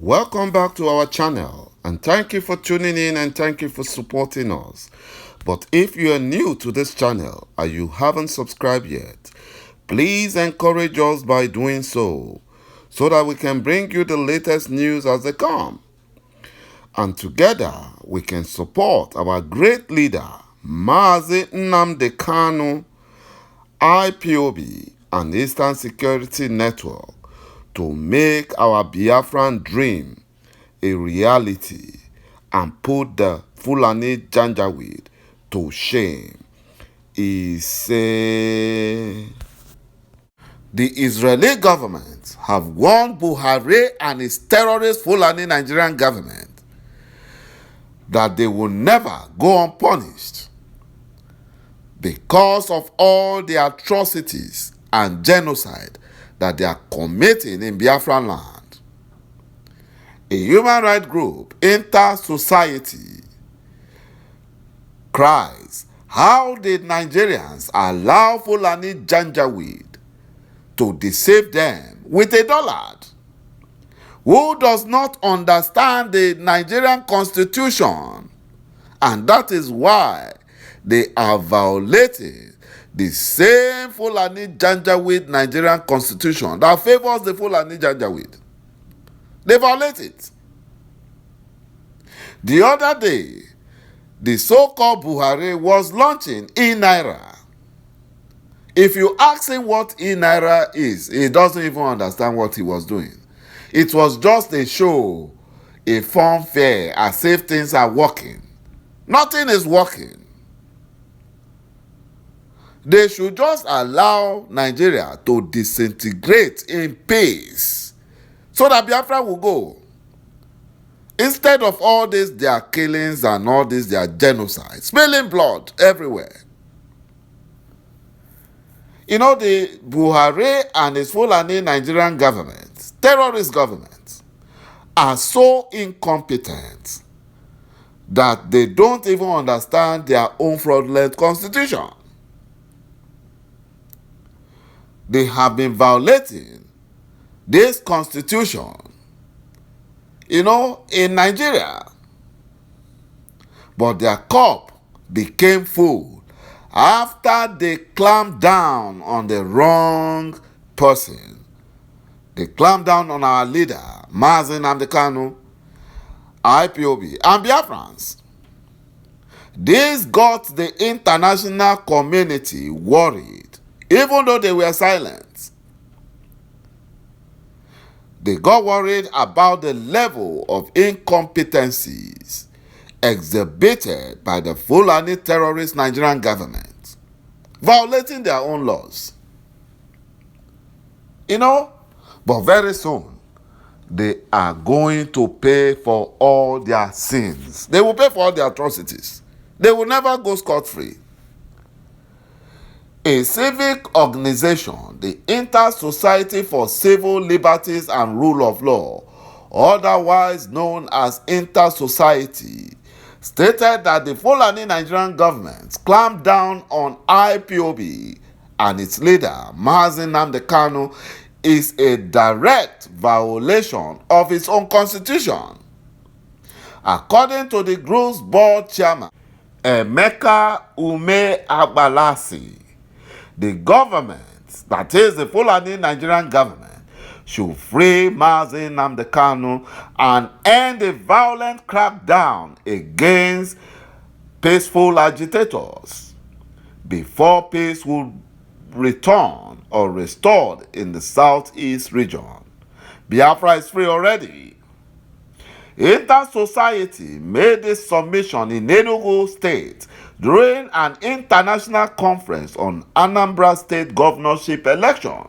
Welcome back to our channel, and thank you for tuning in and thank you for supporting us. But if you are new to this channel and you haven't subscribed yet, please encourage us by doing so that we can bring you the latest news as they come. And together we can support our great leader, Mazi Nnamdi Kanu, IPOB, and Eastern Security Network, to make our Biafran dream a reality and put the Fulani Janjaweed to shame. He said, the Israeli government have warned Buhari and his terrorist Fulani Nigerian government that they will never go unpunished because of all the atrocities and genocide that they are committing in Biafran land. A human rights group, Inter-Society, cries, how did Nigerians allow Fulani Janjaweed to deceive them with $1? Who does not understand the Nigerian constitution? And that is why they are violating the same Fulani Janjaweed Nigerian constitution that favors the Fulani Janjaweed. They violate it. The other day, the so-called Buhari was launching e-Naira. If you ask him what e-Naira is, he doesn't even understand what he was doing. It was just a show, a fun fair, as if things are working. Nothing is working. They should just allow Nigeria to disintegrate in peace so that Biafra will go. Instead of all this, their killings and all this, their genocide, spilling blood everywhere. You know, the Buhari and his Fulani Nigerian government, terrorist government, are so incompetent that they don't even understand their own fraudulent constitution. They have been violating this constitution, you know, in Nigeria. But their cup became full after they clamped down on the wrong person. They clamped down on our leader, Mazi Nnamdi Kanu, IPOB, and Biafrans. This got the international community worried, even though they were silent. They got worried about the level of incompetencies exhibited by the Fulani terrorist Nigerian government, violating their own laws. You know, but very soon, they are going to pay for all their sins. They will pay for all their atrocities. They will never go scot-free. A civic organization, the Inter-Society for Civil Liberties and Rule of Law, otherwise known as Inter-Society, stated that the Fulani Nigerian government clamped down on IPOB and its leader, Mazi Nnamdi Kanu, is a direct violation of its own constitution. According to the group's board chairman, Emeka Ume Agbalasi, the government, that is the Fulani Nigerian government, should free Mazi Nnamdi Kanu and end the violent crackdown against peaceful agitators before peace will return or restored in the southeast region. Biafra is free already. Inter-Society made this submission in Enugu State during an international conference on Anambra State governorship election,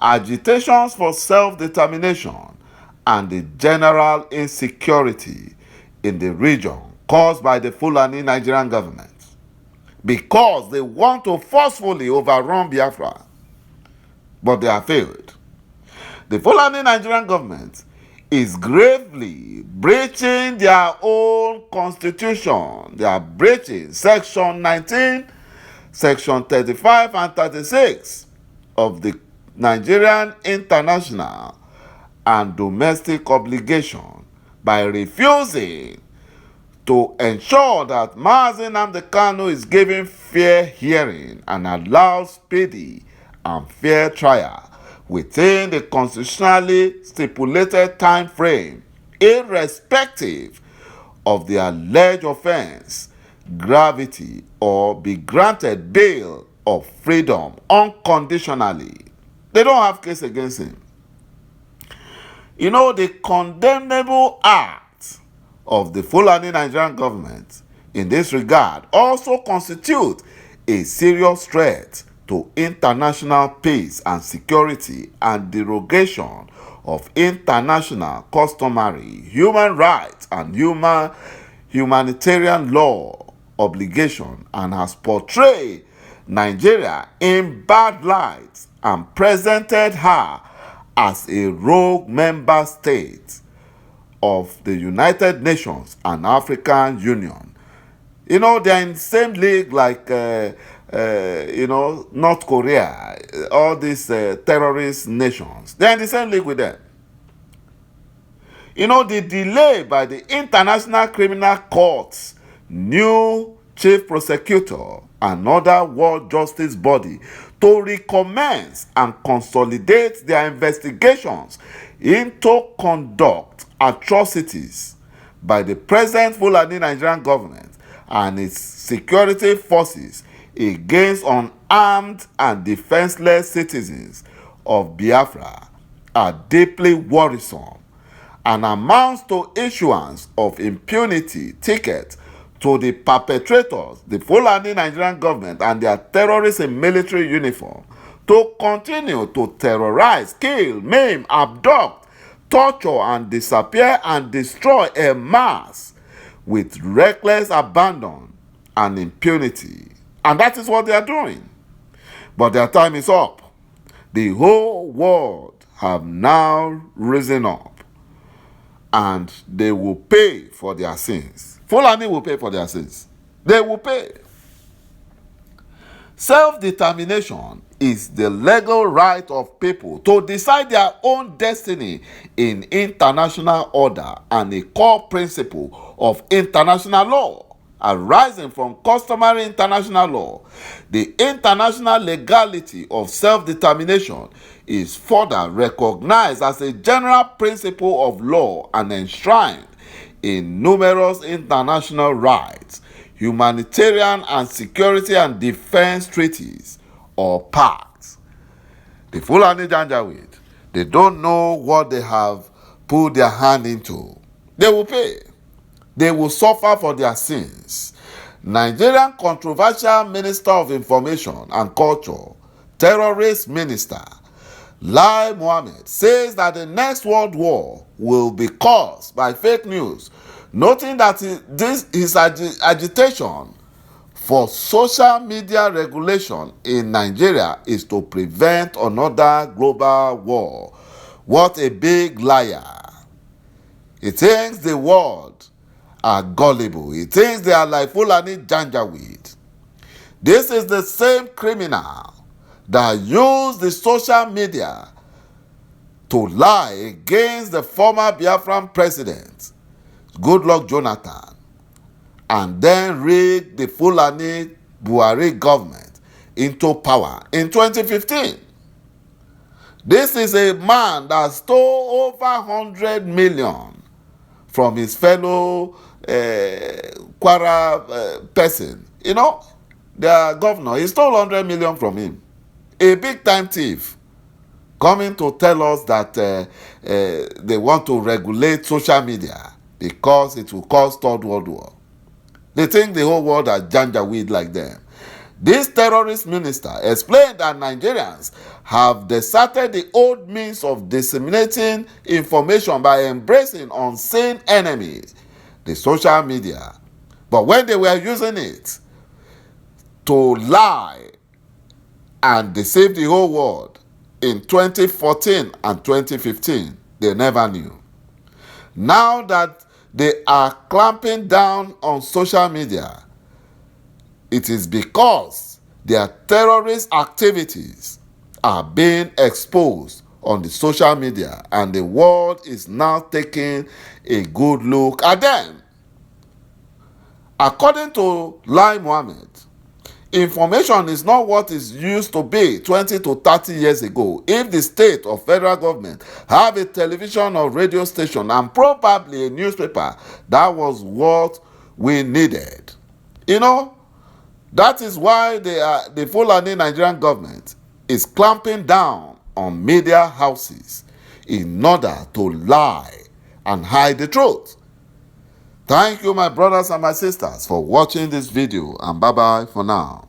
agitations for self-determination, and the general insecurity in the region caused by the Fulani Nigerian government, because they want to forcefully overrun Biafra, but they have failed. The Fulani Nigerian government is gravely breaching their own constitution. They are breaching Section 19, Section 35 and 36 of the Nigerian International and domestic obligation by refusing to ensure that Mazi Nnamdi Kanu is given fair hearing and allowed speedy and fair trial within the constitutionally stipulated time frame, irrespective of the alleged offense, gravity, or be granted bail of freedom unconditionally. They don't have case against him. You know, the condemnable act of the Fulani Nigerian government in this regard also constitute a serious threat to international peace and security and derogation of international customary human rights and humanitarian law obligation, and has portrayed Nigeria in bad light and presented her as a rogue member state of the United Nations and African Union. You know, they're in the same league like, North Korea, all these terrorist nations. They're in the same league with them. You know, the delay by the International Criminal Court's new chief prosecutor and other world justice body to recommence and consolidate their investigations into conduct atrocities by the present Fulani Nigerian government and its security forces against unarmed and defenseless citizens of Biafra are deeply worrisome and amounts to issuance of impunity ticket to the perpetrators, the Fulani Nigerian government and their terrorists in military uniform, to continue to terrorize, kill, maim, abduct, torture, and disappear and destroy en masse with reckless abandon and impunity. And that is what they are doing. But their time is up. The whole world have now risen up, and they will pay for their sins. Fulani will pay for their sins. They will pay. Self-determination is the legal right of people to decide their own destiny in international order and a core principle of international law arising from customary international law. The international legality of self-determination is further recognized as a general principle of law and enshrined in numerous international rights, humanitarian and security and defense treaties or pacts. The Fulani Janjaweed, they don't know what they have put their hand into. They will pay. They will suffer for their sins. Nigerian controversial Minister of Information and Culture, terrorist minister, Lai Mohammed, says that the next world war will be caused by fake news, noting that his agitation for social media regulation in Nigeria is to prevent another global war. What a big liar. He thinks the world are gullible. He thinks they are like Fulani Janjaweed. This is the same criminal that used the social media to lie against the former Biafran president, Goodluck Jonathan, and then rigged the Fulani BUHARI government into power in 2015. This is a man that stole over 100 million from his fellow Kwara person. You know, their governor, he stole 100 million from him. A big-time thief coming to tell us that they want to regulate social media because it will cause Third World War. They think the whole world are janjaweed like them. This terrorist minister explained that Nigerians have deserted the old means of disseminating information by embracing unseen enemies, the social media. But when they were using it to lie and deceive the whole world in 2014 and 2015, they never knew. Now that they are clamping down on social media, it is because their terrorist activities are being exposed on the social media, and the world is now taking a good look at them. According to Lai Mohammed, information is not what it used to be 20 to 30 years ago. If the state or federal government have a television or radio station and probably a newspaper, that was what we needed. You know, that is why the Fulani Nigerian government is clamping down on media houses in order to lie and hide the truth. Thank you, my brothers and my sisters, for watching this video, and bye-bye for now.